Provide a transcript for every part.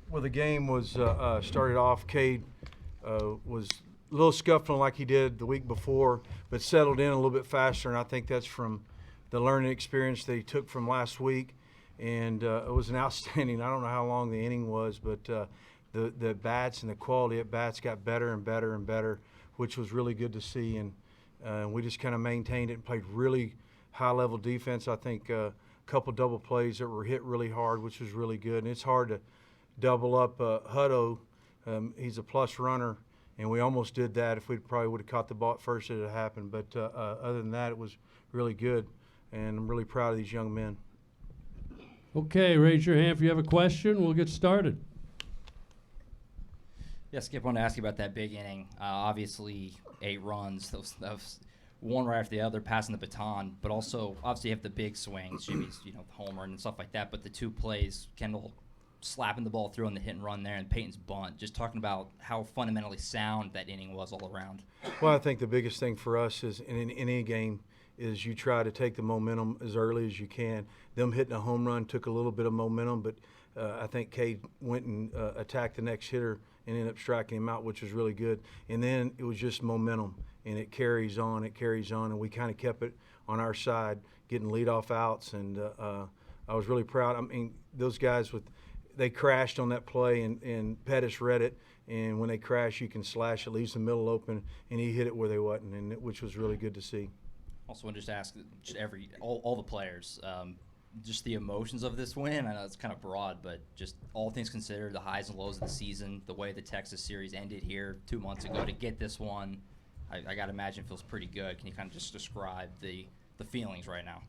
Well, the game was started off. Cade was a little scuffling like he did the week before, but settled in a little bit faster, and I think that's from the learning experience that he took from last week. And it was an outstanding. I don't know how long the inning was, but the bats and the quality at bats got better and better and better, which was really good to see. And we just kind of maintained it and played really high-level defense. I think a couple double plays that were hit really hard, which was really good. And it's hard to double up Hutto. He's a plus runner, and we almost did that. If we probably would have caught the ball at first, it would have happened. But other than that, it was really good, and I'm really proud of these young men. Okay, raise your hand if you have a question. We'll get started. Yeah, Skip, I wanted to ask you about that big inning. Obviously, 8 runs. That was one right after the other, passing the baton. But also, obviously, you have the big swings, Jimmy's, home run and stuff like that. But the 2 plays, Kendall slapping the ball through on the hit and run there, and Peyton's bunt. Just talking about how fundamentally sound that inning was all around. Well, I think the biggest thing for us is in any game is you try to take the momentum as early as you can. Them hitting a home run took a little bit of momentum, but I think Cade went and attacked the next hitter and ended up striking him out, which was really good. And then it was just momentum, and it carries on, and we kind of kept it on our side, getting leadoff outs, and I was really proud. I mean, those guys they crashed on that play, and Pettis read it, and when they crash, you can slash, it leaves the middle open, and he hit it where they wasn't, which was really good to see. Also want to just ask all the players, just the emotions of this win. I know it's kind of broad, but just all things considered, the highs and lows of the season, the way the Texas series ended here 2 months ago, to get this one, I got to imagine feels pretty good. Can you kind of just describe the feelings right now?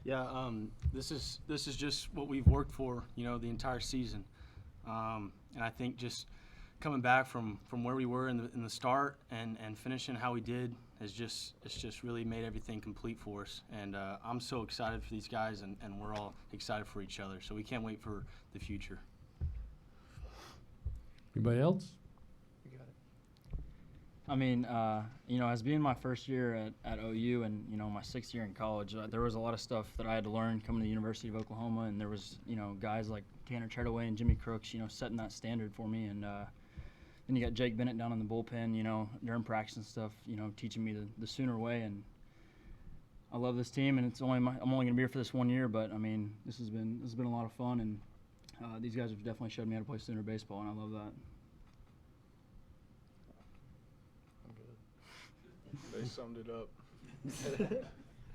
Yeah, this is just what we've worked for, the entire season, and I think just coming back from where we were in the start and finishing how we did it's just really made everything complete for us. And I'm so excited for these guys, and we're all excited for each other. So we can't wait for the future. Anybody else? You got it. I mean, as being my first year at OU and, my 6th year in college, there was a lot of stuff that I had to learn coming to the University of Oklahoma. And there was, guys like Tanner Tredaway and Jimmy Crooks, setting that standard for me. And then you got Jake Bennett down in the bullpen, during practice and stuff, teaching me the Sooner way. And I love this team, and I'm only going to be here for this 1 year, but I mean, this has been a lot of fun, and these guys have definitely showed me how to play Sooner baseball, and I love that. I'm good. They summed it up.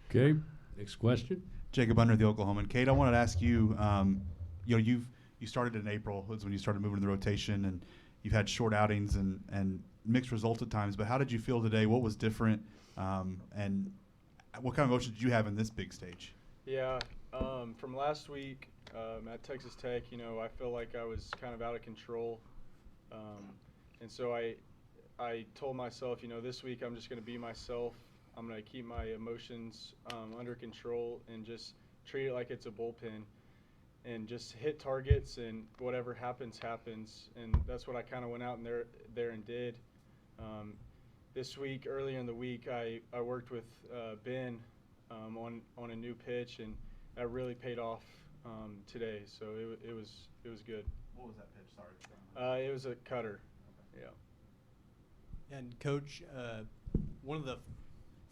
Okay, next question. Jacob Under, the Oklahoman. Cade, I wanted to ask you, you started in April, was when you started moving to the rotation, and you've had short outings and mixed results at times, but how did you feel today? What was different? And what kind of emotions did you have in this big stage? Yeah, from last week at Texas Tech, I feel like I was kind of out of control. And so I told myself, this week I'm just going to be myself. I'm going to keep my emotions under control and just treat it like it's a bullpen. And just hit targets, and whatever happens, happens. And that's what I kind of went out there and did. This week, earlier in the week, I worked with Ben on a new pitch, and that really paid off today. So it was good. What was that pitch? Sorry. It was a cutter. Okay. Yeah. And Coach, one of the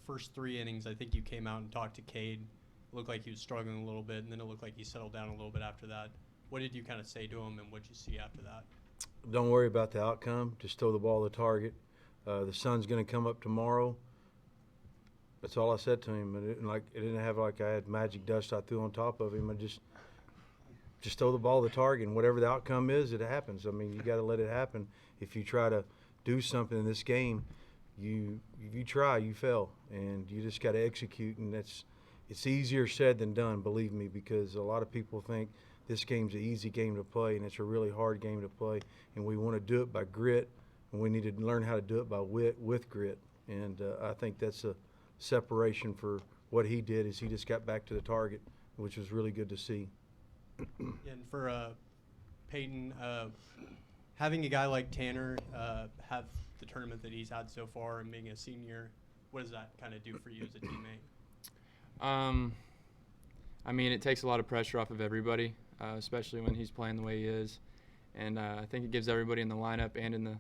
first 3 innings, I think you came out and talked to Cade. Looked like he was struggling a little bit, and then it looked like he settled down a little bit after that. What did you kind of say to him, and what did you see after that? Don't worry about the outcome. Just throw the ball to the target. The sun's going to come up tomorrow. That's all I said to him. It didn't have like I had magic dust I threw on top of him. I just throw the ball to the target, and whatever the outcome is, it happens. I mean, you got to let it happen. If you try to do something in this game, you try, you fail, and you just got to execute, and it's easier said than done, believe me, because a lot of people think this game's an easy game to play, and it's a really hard game to play, and we want to do it by grit, and we need to learn how to do it by with grit. And I think that's a separation for what he did is he just got back to the target, which was really good to see. And for Peyton, having a guy like Tanner have the tournament that he's had so far and being a senior, what does that kind of do for you as a teammate? I mean, it takes a lot of pressure off of everybody, especially when he's playing the way he is. and I think it gives everybody in the lineup and in the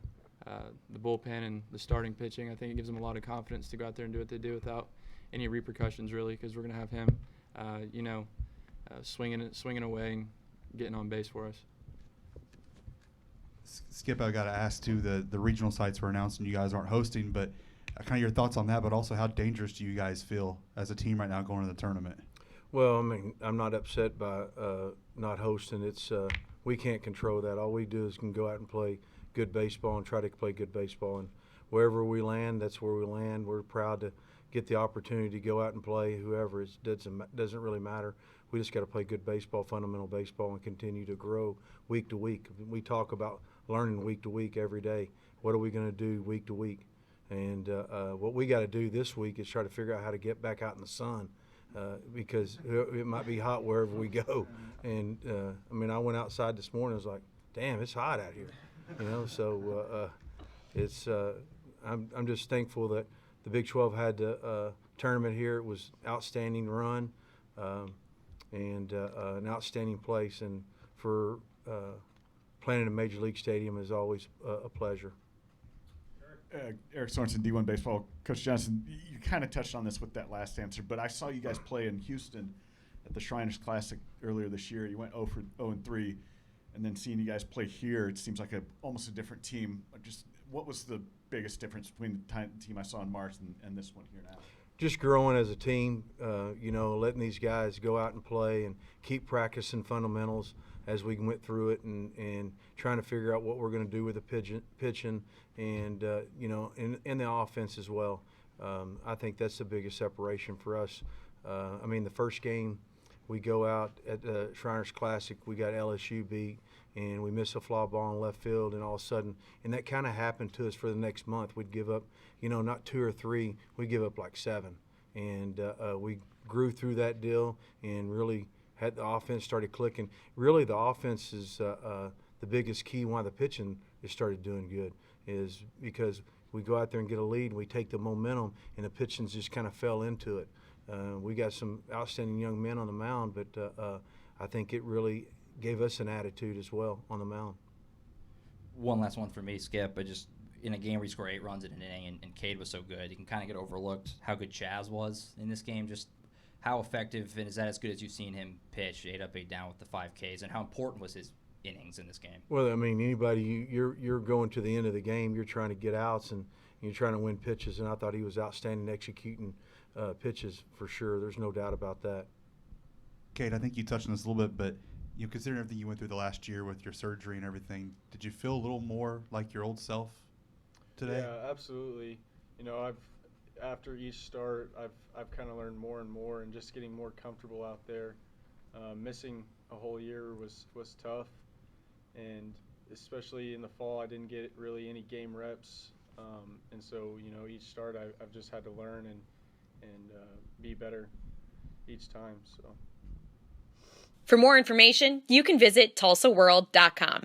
bullpen and the starting pitching, I think it gives them a lot of confidence to go out there and do what they do without any repercussions, really, because we're going to have him, swinging away and getting on base for us. Skip, I got to ask too. The regional sites were announced and you guys aren't hosting, but kind of your thoughts on that. But also, how dangerous do you guys feel as a team right now going to the tournament? Well, I mean, I'm not upset by not hosting. It's we can't control that. All we do is can go out and play good baseball and try to play good baseball. And wherever we land, that's where we land. We're proud to get the opportunity to go out and play whoever. It doesn't really matter. We just got to play good baseball, fundamental baseball, and continue to grow week to week. We talk about learning week to week every day. What are we going to do week to week? And what we got to do this week is try to figure out how to get back out in the sun because it might be hot wherever we go. And, I mean, I went outside this morning. I was like, damn, it's hot out here. So I'm just thankful that the Big 12 had the tournament here. It was outstanding run and an outstanding place. And for playing in a Major League Stadium is always a pleasure. Eric Sorensen, D1 Baseball. Coach Johnson, you kind of touched on this with that last answer, but I saw you guys play in Houston at the Shriners Classic earlier this year. You went 0-3, and then seeing you guys play here, it seems like almost a different team. Just what was the biggest difference between the team I saw in March and this one here now? Just growing as a team, letting these guys go out and play and keep practicing fundamentals as we went through it and trying to figure out what we're going to do with the pitching and, in the offense as well. I think that's the biggest separation for us. The first game we go out at the Shriners Classic, we got LSU beat, and we missed a fly ball in left field, and all of a sudden, and that kind of happened to us for the next month. We'd give up, not 2 or 3, we'd give up like 7. And we grew through that deal and really had the offense started clicking. Really, the offense is the biggest key why the pitching has started doing good is because we go out there and get a lead, we take the momentum, and the pitching just kind of fell into it. We got some outstanding young men on the mound, but I think it really gave us an attitude as well on the mound. One last one for me, Skip. In a game where you score 8 runs in an inning and Cade was so good, you can kind of get overlooked how good Chaz was in this game. Just how effective, and is that as good as you've seen him pitch 8 up, 8 down with the 5 Ks, and how important was his innings in this game? Well, anybody, you're going to the end of the game, you're trying to get outs and you're trying to win pitches, and I thought he was outstanding executing pitches for sure. There's no doubt about that. Cade, I think you touched on this a little bit, but considering everything you went through the last year with your surgery and everything, did you feel a little more like your old self today? Yeah, absolutely. After each start, I've kind of learned more and more, and just getting more comfortable out there. Missing a whole year was tough, and especially in the fall, I didn't get really any game reps, and so each start I've just had to learn and be better each time. So. For more information, you can visit TulsaWorld.com.